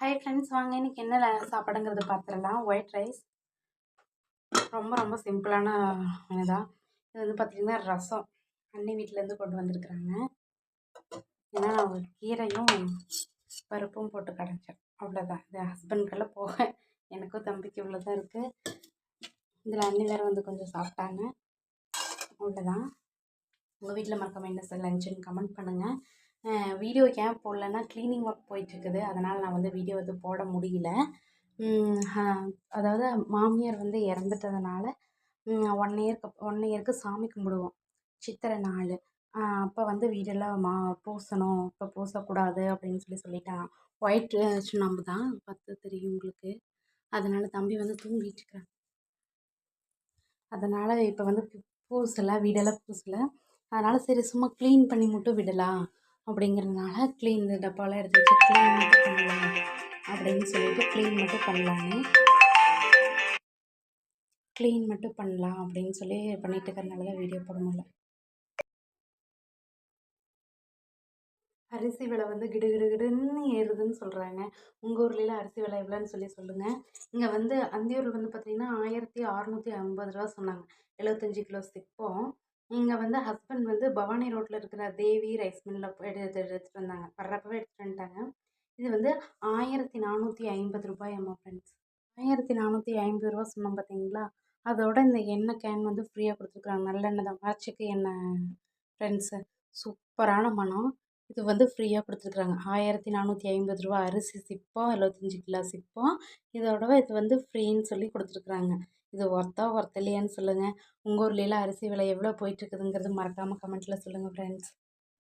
Hi friends, வாங்க இன்றைக்கி என்ன சாப்பாடுங்கிறது பார்த்துடலாம். ஒயிட் ரைஸ் ரொம்ப ரொம்ப சிம்பிளான இதுதான். இது வந்து பார்த்திங்கன்னா ரசம் அண்ணி வீட்டிலேருந்து கொண்டு வந்திருக்குறாங்க. ஏன்னா நான் கீரையும் பருப்பும் போட்டு கடைஞ்சேன், அவ்வளோதான். இது ஹஸ்பண்ட்கெல்லாம் போக எனக்கும் தம்பிக்கு இவ்வளோ தான் இருக்குது. இதில் அண்ணி வேறு வந்து கொஞ்சம் சாப்பிட்டாங்க, அவ்வளோதான். உங்கள் வீட்டில் மறக்காம என்ன லஞ்சுன்னு கமெண்ட் பண்ணுங்கள். வீடியோ ஏன் போடலன்னா க்ளீனிங் ஒர்க் போயிட்டுருக்குது, அதனால் நான் வந்து வீடியோ வந்து போட முடியல. அதாவது மாமியார் வந்து இறந்துட்டதுனால 1 இயருக்கு சாமி கும்பிடுவோம், சித்திரை நாள். அப்போ வந்து வீடெல்லாம் பூசணும், இப்போ பூசக்கூடாது அப்படின்னு சொல்லிட்டாங்க. ஒயிட் சுண்ணாம்பு தான், பார்த்து தெரியும் உங்களுக்கு. அதனால் தம்பி வந்து தூங்கிட்டு இருக்கிறான். அதனால் இப்போ வந்து பூசலை, வீடெல்லாம் பூசலை. அதனால் சரி சும்மா க்ளீன் பண்ணி மட்டும் விடலாம் அப்படிங்கிறதுனால இந்த டப்பாலாம் எடுத்து வச்சு க்ளீன் மட்டும் பண்ணலாம் அப்படின்னு சொல்லிட்டு க்ளீன் மட்டும் பண்ணலாம் அப்படின்னு சொல்லி பண்ணிட்டு இருக்கிறதுனால தான் வீடியோ போட முடியல. அரிசி விலை வந்து கிடுகிடுன்னு ஏறுதுன்னு சொல்கிறாங்க. உங்கள் ஊர்லலாம் அரிசி விலை எவ்வளோன்னு சொல்லுங்கள். இங்கே வந்து அந்தியூரில் வந்து பார்த்திங்கன்னா 1650 ரூபா சொன்னாங்க, 75 கிலோ சிப்பம். இங்கே வந்து ஹஸ்பண்ட் வந்து பவானி ரோட்டில் இருக்கிற தேவி ரைஸ் மில்லில் எடுத்துகிட்டு வந்தாங்க, வர்றப்பவே எடுத்துகிட்டு வந்துட்டாங்க. இது வந்து 1450 ரூபாயாம்மா ஃப்ரெண்ட்ஸ். 1450 ரூபா சொன்னோம் பார்த்தீங்களா. அதோட இந்த எண்ணெய் கேன் வந்து ஃப்ரீயாக கொடுத்துருக்குறாங்க. நல்லெண்ணெய் தான், மரச்செக்கு எண்ணெய் ஃப்ரெண்ட்ஸு, சூப்பரான மனம். இது வந்து ஃப்ரீயாக கொடுத்துருக்குறாங்க. 1450 ரூபா அரிசி சிப்பம், 75 கிலோ சிப்பம். இதோட இது வந்து ஃப்ரீன்னு சொல்லி கொடுத்துருக்குறாங்க. இது ஒர்த் இல்லையான்னு சொல்லுங்கள். உங்கள் ஊர்லலாம் அரிசி விலை எவ்வளோ போயிட்டுருக்குதுங்கிறது மறக்காமல் கமெண்ட்டில் சொல்லுங்கள் ஃப்ரெண்ட்ஸ்.